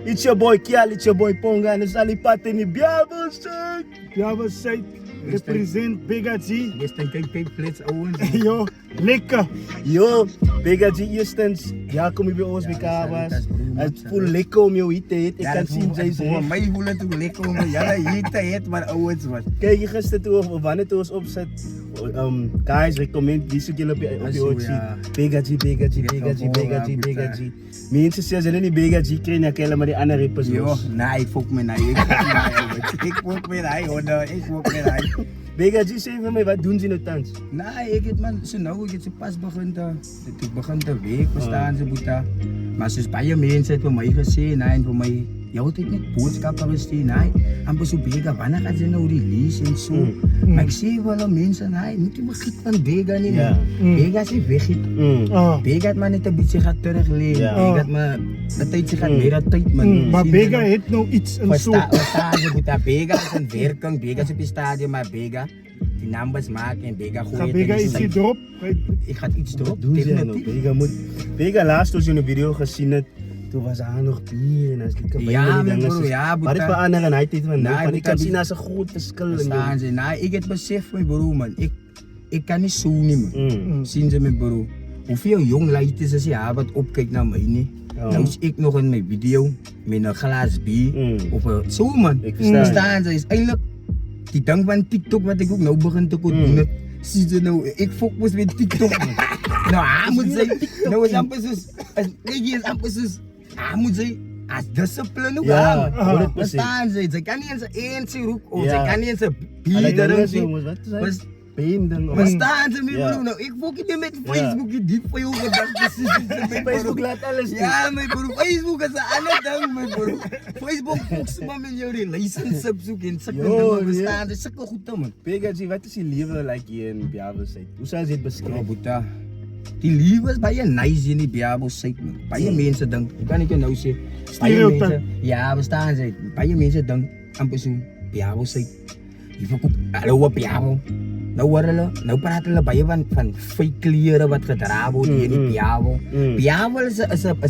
It's your boy Kial, it's your boy Ponga, en is al die pad in die Biabelstad. Biabelstad represent Bega G. Dis dan kyk flits ouens. Yo, lekker. Yo, Bega G eerstens, ja kom jy by ons by Kabas. Het voel lekker om jou hier te hê. Ek kan sien jy sê. My voel dit ook lekker om julle hier te hê, maar ouens wat. Kyk jy gister toe of wanneer toe ons opsit. Guys, recommend wie soek julle op die OG. Bega G, Bega G, Bega G, Bega G, Bega G. Mense sê as hulle nie Bega G kry nie, kan hulle maar die ander rappers Yo, los. nee, fok my nee. Ek fok my nee, hoor, ek fok my nee. Bega G sê vir my, wat doen jy nou tans? Nee, ek het man, so nou ek het so pas begin te week, verstaan ze boeta. Maar soos baie mense het vir my gesê, nee, en vir my jy het net boodskappe gestuur, nee. Amper so Bega, wanneer gaan jy nou release en so. Maar ek sê wel aan mense, nee, moet jy begiet van Bega nie, man. Bega is nie weggiet. Bega het maar net 'n bietjie gaan terugleef. Bega het maar 'n tydjie gaan meer tyd, man. Maar Bega het nou iets in so. Verstaan jy, boeta, Bega is in werking, Bega is op die stadion, maar Bega die numbers maak en Bega gooi Gaan Bega ietsie drop? Ik ga iets erop, Doen jy nou? definitief. Bega laatst as jy 'n video gesien het, toe was daar nog bier en as lekker Ja, my bro, ja, maar dit boeta. verander en hy het van nou, Nee, want ek kan boeta, sien daar's 'n groot verskil in Verstaan jou. ze, nee, ik het besef, mijn bro, man. Ik kan niet zo niet, man. Mm. Zien ze, mijn bro. Hoeveel jong leiders is ja wat opkijkt naar mij, niet? Nou is ik nog in mijn video met een glas bier. Of zo, man. Ik verstaan. Verstaan ze, is eigenlijk die ding van TikTok wat ik ook nou begin te doen. Zie ze nou, ik focus met TikTok, man. Nou, hij moet zijn, nou is amper zoals, is amper zoals, hij moet zijn, als discipline ook Ja, aan, man. 100%. Verstaan ze, ze kan niet eens één siroek, of Ja. ze kan niet eens een Hulle bier ding is, erin jongens, wat is Was- hy? Been of Verstaan ze, mijn Ja. bro? Nou, ik focus niet met Facebook, je diep voor jou gedacht. Facebook laat alles doen. Ja, mijn bro, Facebook is een ander ding, mijn bro. Facebook focus maar met jou relations opzoeken en zulke Yo, dingen, verstaan ze, zulke goed dan, man. Bega G, wat is die lewe like hier in Biabelstad? Hoe sou jy dit Ja, beskryf? boeta. Die liefde is baie nice in die Biabelstad, man. Baie mense dink, ek kan nie jou nou sê. Baie Stereotype. mense, ja, verstaan ze. Baie mense dink amper so Biabelstad. Die verkoop hallo op Biabel. Nou hoor hulle, nou praat hulle baie van fake klere wat gedra word hier in die Biabel. Biabel is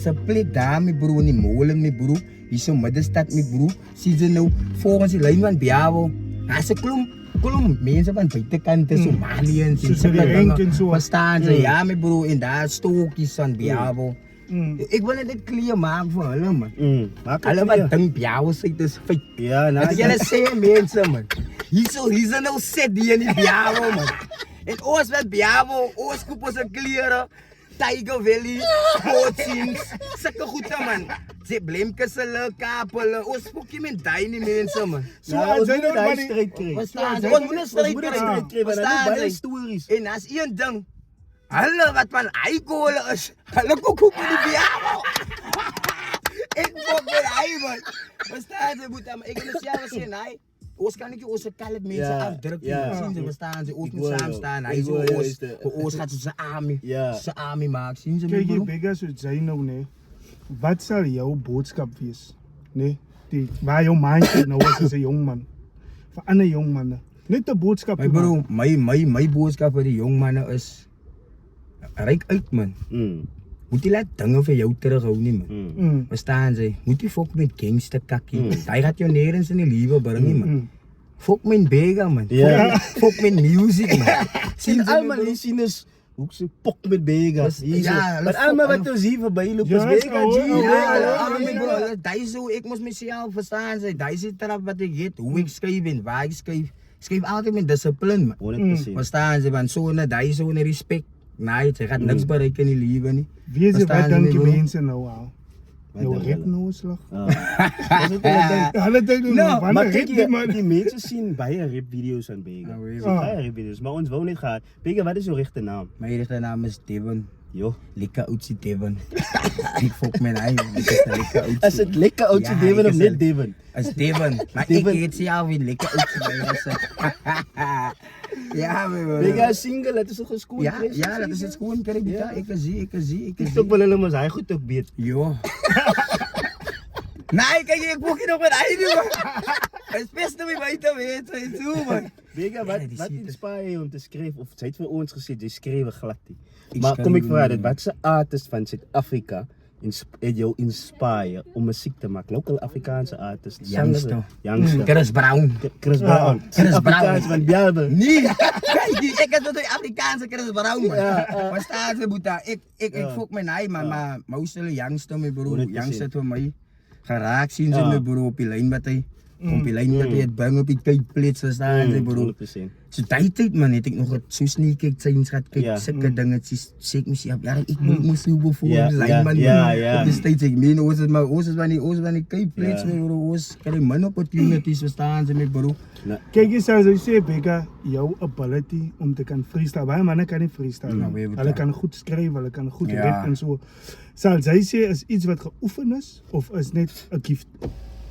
'n plek daar, my broer, in die molen, my broer. Hier so middestad, my broer. Sien ze nou volgens die lyn van Biabel. Daar's 'n klomp mense van buitekant, Somaliërs en Soos die Henk en so. Verstaan ze? Ja, my broer, en daar stokkies van Biabel. Ik wil net kleur maken voor hulle, man. Maak Hulle het wat weer. dink Biabelstad is fake. Ja, nou. Dat julle sê mense, man. Hier nou set die in die Biabel, man. En ons met Biabel, ons koop ons klere, Tiger Valley, Coachings, sulke goede, man. Ze blemkes hulle, kaap hulle, ons spook nie met die nie mense, man. So Ja, ons sy moet nou daai maar die- stryd kry. Verstaan ze? Ons Ons moet 'n moet stryd een kry. stryd kry, want hulle Verstaan baie ze? stories. En as een ding, hulle wat van alcohol is, hulle koop in die Biabel. Ik fok met hy, man. Verstaan ze, boeta, maar ek wil self sê, nee. Ons kan nie ons kalk mense Ja, afdruk nie. ja. Sien ze, verstaan ze, ons Ek moet hoor saam jou. staan. Ek Hy so hoor jou, ons, is de- ons gaat soos 'n army. Ja. Soos 'n army maak. Sien ze, my Kyk hier, bro? Bega soos jy nou, nee. Wat sal jou boodskap wees? Nee, die waar jou mindset nou is as 'n jong man. Vir ander jong manne. Net 'n boodskap. My bro, my boodskap vir die jong manne is ryk uit, man. Moet jy laat dinge vir jou terughou nie, man. Verstaan ze? Moet jy fok met gangster kakkie. Hy gaat jou nergens in die lewe bring nie, man. Fok met Bega, man. Ja. Fok met music, man. Sien Sien ze, almal my hier bro? sien is ook so pok met Bega. Ja, hulle Maar almal fok- wat ons hier verby loop is Ja, Bega ouwe, G. ouwe, Ja, ouwe, my bro, daai so ek moes myself verstaan sy. Daai se trap wat ek het, hoe ek skryf en waar ek skryf. Skryf altyd met dissipline, man. 100%. Verstaan jy, want so 'n daai so 'n respek. Nee, jy gaat niks bereik in die lewe nie. Wie is dit wat Verstaan jy, dink die my bro? mense nou al? Wat Jou dink rap hulle? nou is slag. Dis wat hulle dink. Hulle dink nou, No, wanneer Maar rap kyk die jy, man? die mense sien baie rap video's van Bega. Oh, really? Baie rap video's, maar ons wou net gehad. Bega, wat is jou regte naam? My regte naam is Devon. Jo. Lekker oudsie Devon. Ek fok my naam. Ek is 'n lekker oudsie. Is dit lekker oudjie Ja, Devon ek of is net een- Devon? Is Devon. Maar Devon. ek het self weer lekker oudsie by myself. Ja, my bro. Bega is single, het is al geskoon. Ja, ja, dat is het gewoon kry Ja. Ek is TikTok wil hulle mos hy goed ook weet. Jo. Nee, kijk, ik boek je nog met einde, man. Het is best om je bij te weten, toe, man. Bega, Ja, die wat ziet het. inspireer jy om te skryf of jy het vir ons gesê jy skryf glad nie. Ek Maar kom ek skryf vra nie. dit, watse artist van Suid-Afrika het jou inspire om muziek te maken? Local Afrikaanse artist. Youngster. Youngster. Chris Brown. Chris Brown. Chris Brown. Afrikaans van Bjabel. Nee, kijk, ik heb dat Afrikaanse Chris Brown, man. Ja, Wat staat ze, boeta? Ik fok mijn naai, man, maar moestel youngster, mijn broer. 100%. Youngster voor mij. Geraakt zien ze, mijn broer, op die lijn met hij. Op die lijn met hij, het bang op die kijkplits, verstaan ze, broer. 100%. So die tijd, man, het ik nog het zo snel kijk, zijn schat, kijk, Ja. zulke dingetjes. Zeg me, ja, ik moet me zo voor Ja, de lijn, ja, man. ja, ja. Op de steeds, ik meen, oos is van die kijkplits, Ja. mijn broer, oos. Kijk, man, opportunities, verstaan ze, mijn broer. Kijk eens, zoals je zegt, Beka, jouw ability om te kan freestyle. Baie mannen kan niet freestyle. Nou, weet je Hulle wat, kan goed schrijven, hulle kan goed Ja. rap en zo. Zal zij zeggen, is iets wat geoefend is, of is net een gift?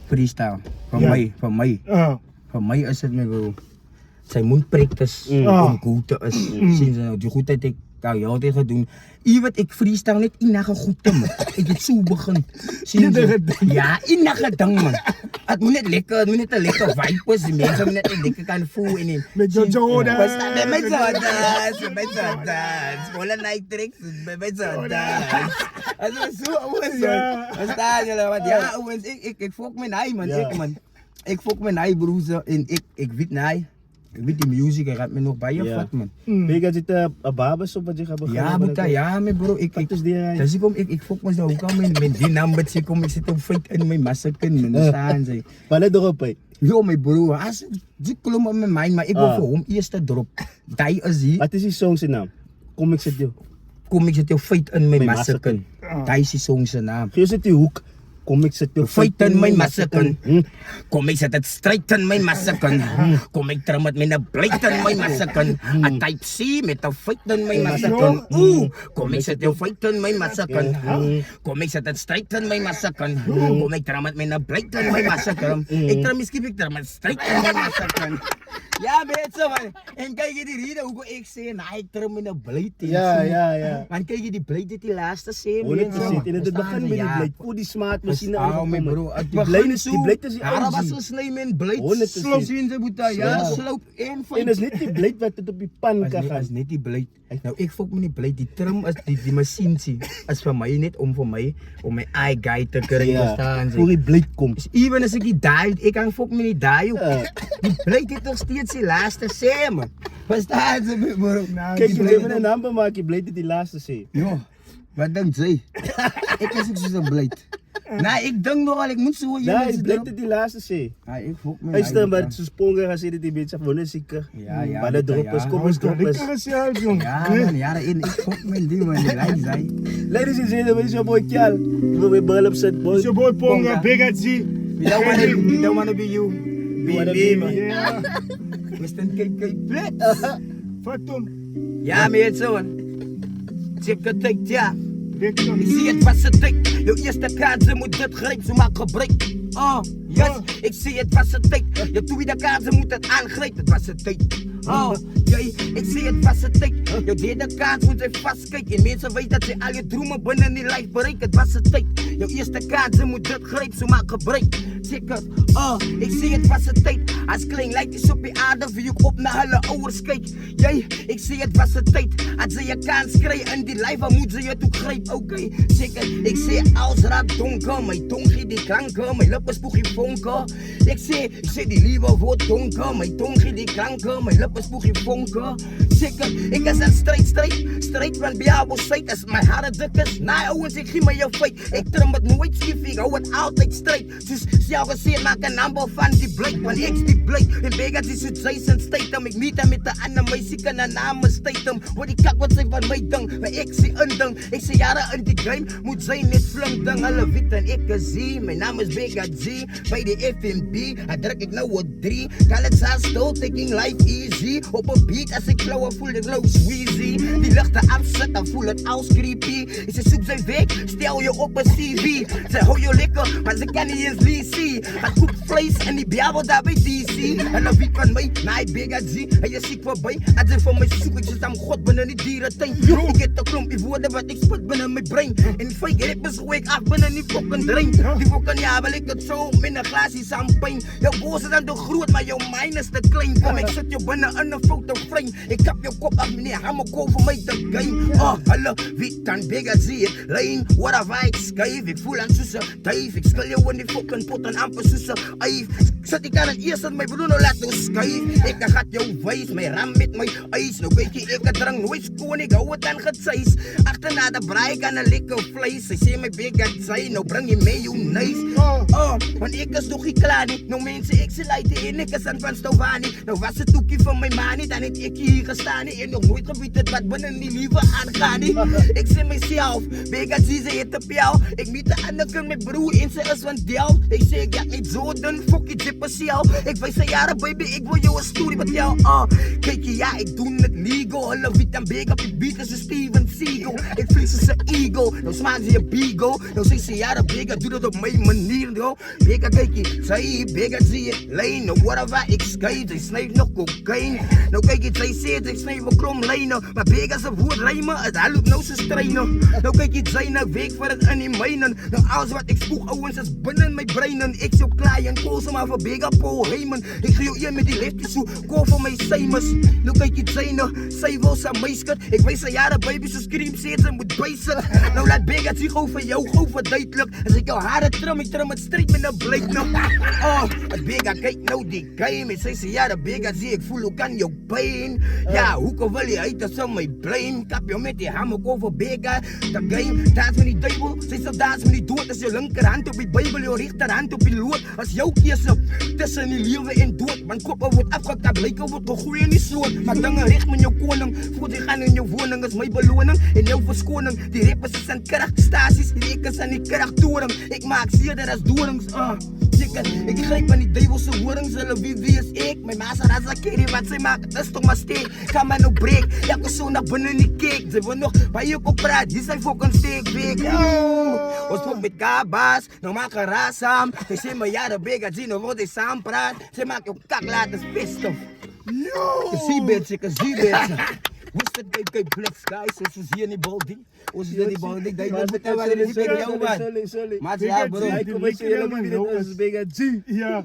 Freestyle, van Ja. mij, van mij. Ah, Voor mij is het, mijn broer. Zijn mondprik is Ah. goed is. Zien ze nou, die goedheid ik jou altijd ga doen. Iemand ik freestyle net enige goede man. Ik het zo begin. Zien ze? Ja, enige ding man. Het moet net lekker, het moet net een lekker vibe was. Die mensen moet net lekker kan voelen. met Jojo Jordan. Met mijn Jordan, met Jordan. Scholen night tricks, met mijn Jordan. Het was zo, Ja. wat staan jullie? Want ja, ouwens, ik fok mijn naai man, Ja. ik man. Ik fok mijn naai broer en ik weet naai. Ik weet die muziek, hij gaat me nog bij je Ja. vat man. Bega zit een babas op wat je gaat beginnen. Ja, boeta, ja, mijn bro. Wat is die rij? Dus ik fok me zo ook al met die naam, ik zit op feit in mijn massaken, man. Staan ze. Wat let erop, hé. Yo, mijn broer, als die klom op mijn mind, maar ik wil Ah. voor hem eerst drop. Die is hier. Wat is die song zijn naam? Kom ik zet jou. Kom ik zit jou feit in mijn Mijn massaken. Ah. Die is die song zijn naam. Geef zit die hoek. Kom ik zet jou Feit in mijn massaken. Hm? Kom ik zet het strijd in mijn massaken. Kom ik trum met mijn blade in mijn massaken. Een type C met een feit in mijn massaken. Kom ik zet jou feit in mijn massaken. Kom ik zet het strijd in mijn massaken. Kom ik trum met mijn blade in mijn massaken. Ik trum misschien ik trum met strijd in mijn massaken. Ja, mensen man. En kijk je die reden hoe ik zeg, nou ik trum met een blade in. Ja. Man, kijk je die blade dit die laatste scene. 100%. In het begin met die blade. Voor die smart machine. Oh, mijn bro. Het Die begin blade is zo. die blade is die Ja, dat was OG. een slijm in blade. 100%. Sloop zien ze boeta. Ja, Ja. sloop één van. En dat is niet die blade wat het op die pan kan Als gaan. net die blade. Nou, ik fok me die blade. Die trum, die machine zie. Is voor mij net om mijn eye guy te krijgen. Verstaan Voor ze. die blade komt. Dus even als ik die die, ik kan fok me niet die. Ja. Die blade heeft nog steeds die laatste scene, man. Verstaan ze, mijn bro. Nou, Kijk, die je blade- moet een naam maken, die blade die laatste zee. Jo, wat denkt zij? Ik is ook zo'n blade. Nee, ik denk nogal, ik moet zo Ja, die blade die laatste zee. Ja, ik fok me. Hij staat maar zo sprongen gaan zitten die beetje van zeker. Ja, ja, Maar de boeta, droppers, ja. kom Oh, eens is dat droppers. lekker zelf, jong. Ja, man, ja, ik fok mijn ding, man. Die lijkt zij. Ladies and gentlemen, is your boy Kjal. Je wil weer bril op zet, boy. It's your boy Ponga, Ponga. Bega G. We don't wanna be you. Wanna Be be me, man. Yeah, We staan kijk, blitz. Fatum, Ja, meer zo, man. Check het tijd, ja. Victor. Ik zie het was het tijd. Jouw eerste kaart, ze moet het grijpen, ze maakt gebruik. Oh, yes, ik zie het was het tijd. Jouw tweede kaart, ze moet het aangrijpen, het was het tijd. Oh, jee, ik zie het was het tijd. Jouw derde kaart moet hij vastkijken. En mensen weten dat ze al je dromen binnen die lijf bereiken, het was het tijd. Jouw eerste kaart, ze moet het grijpen, ze maakt gebruik. Check het, oh, ik zie het was het tijd. Als klein lijkt is op je aarde, wie ik op naar hulle ouders kijk. Jee, ik zie het was het tijd. Als ze je kans krijgen in die lijf, dan moet ze je toe grijpen. Oké, check het, ik zie alles raakt donker. Mijn tong giet die klanken, mijn lippen spoeg die vonken. Ik zie die lieve wordt donker. Mijn tong giet die klanken, mijn lippen spoeg die vonken. Check het, ik is een strijd van Biabo Site. Als mijn haren dik is, nee ouwens, ik giet me je feit. Ik trum het nooit schief, ik hou het altijd strijd. Dus jou gezien maak een aanbouw van die blijk, want ik die blijk. In Vegas is het Jason Statham, ik meet hem met de andere meisje en een naam is Statham. Hoor die kak wat zij van mij ding, maar ik zie een ding. Ik zie jaren in die game, moet zij niet flink ding. Hulle weet en ik zie, mijn naam is Bega G. Bij de FNB, hij druk ik nou wat 3. Call it still taking life easy. Op een beat, als ik flow, voel ik low squeezy. Die luchten afzet, dan voel het als creepy. Is ze zoek zijn weg, stel je op een CV. Ze hou je lekker, maar ze kan niet eens lezen. Gaat goed vlees en die biabo daar bij DC. En dan wie van mij, na ik bega G. En je ziet voorbij, als ze voor mij zoek, ik zit aan God binnen die dierentuin. Ik heb een klompje woorden wat ik sput binnen mijn brein. En fake rippers gooi ik af binnen die fucking drain. Die fucking ja, wil ik het zo met een glaasje champagne. Jouw boos is dan te groot, maar jouw mijn is te klein. Kom, ik zet je binnen in een fotoframe. Ik kap jouw kop af, meneer, hammer voor mij te game. Oh, hallo, wie dan bega G? Lane, what have I schijf? Ik voel aan zussen, duif. Ik schil jou in die fucking pot en amper zussen. Eif, zet ik aan het eerst dat mijn broer nou laat ons schijf. Ik gaat jou wijs, mijn ram met mijn ijs. Nou kijk je, ik drang nooit schoon, ik hou het aan getijs. Achterna de braai kan een lekker vlees. Ze zei mijn bega G, nou breng je mee, you nice. Oh, want ik is nog niet klaar niet. Nou mensen, ik zie leiden in, ik is aan van Stovani. Nou was het toekie van mijn man niet, dan heb ik hier gestaan niet. En nog nooit gebied het wat binnen die lieve aangaan niet. Ik zie mezelf, bega G, ze heet op jou. Ik meet de andere met broer in, ze is van Del. Ik zeg, ik heb niet zo dun, fuck je jip als jou. Ik weet ze jaren baby, ik wil jou een story met jou. Kijk je, ja, ik doe het legal. Hulle wiet en bega op je beat is een Steven Seagal. Ik vlies ze ego, nou smaakt ze je bigo. Nou zeg ze jaren bega, doe dat op mijn manier, yo. Bega kijk je, zij bega zie je lijn. Nou whatever, ik schijt, zij snijdt nog cocaïne. Nou kijk je, zij zegt, ik snijdt mijn krom lijnen. Maar bega ze woord rijmen, het loopt nou ze strijnen. Nou kijk je, zij naar week voor het in die mijnen. Nou alles wat ik spoeg, ouwens is binnen mijn breinen. Ik zou klaar en kozen maar voor bega po heimen. Ik ga jou hier met die liftjes zo, kool voor mijn seimers. Nou kijk je, zij wil zijn meisket. Ik weet ze jaren baby, zo scream zet ze moet bijzen. Nou laat bega zich over jou, gewoon verduidelijk. Als ik jouw haren trum, ik trum het strijd met een bleek nog. Het bega kijk nou die game. Ik zei ze jaren bega zie, ik voel ook aan jouw pijn. Ja, hoe kan wil je uit als ze mij blame? Kap jou met die hammer over bega. De game, dans met die duivel. Zij zal dans met die dood. Als je linkerhand op die bijbel, je rechterhand op die lood. Als jouw kiezen tussen die leven en dood. Mijn koppen wordt afgekapt, lijken wordt gegooid in die sloot. Maar dan richt met jouw koning. Voelt je gaan in jouw woning, is mijn beloning. En jouw verschoning, die rippers zijn krachtstaties. Die ik aan die krachttoren. Ik maak zeerder als dorings. Ik grijp aan die duivelse woorden, zullen wie is ik? Mijn maas raza keri, wat zij maakt, dat is toch maar steek. Ga maar nou break, ja ik zo naar binnen die cake. Ze wil nog bij je op praat, die zijn fucking steekweek. Ons wordt met kaba's, nou maak een raas samen. Ze zien me jaren bega zien, nou wordt hij samen praat. Ze maakt je kak laten spisten. Zie beetje, ik zie beetje. Hoe is het, kijk, Black Skies, zoals we hier in die building. Hoe is het in die building? Dat je wel vertellen waar je niet bij jou bent. Maar ja bro. Hij komt met je helemaal niet, dat is bega G. Ja.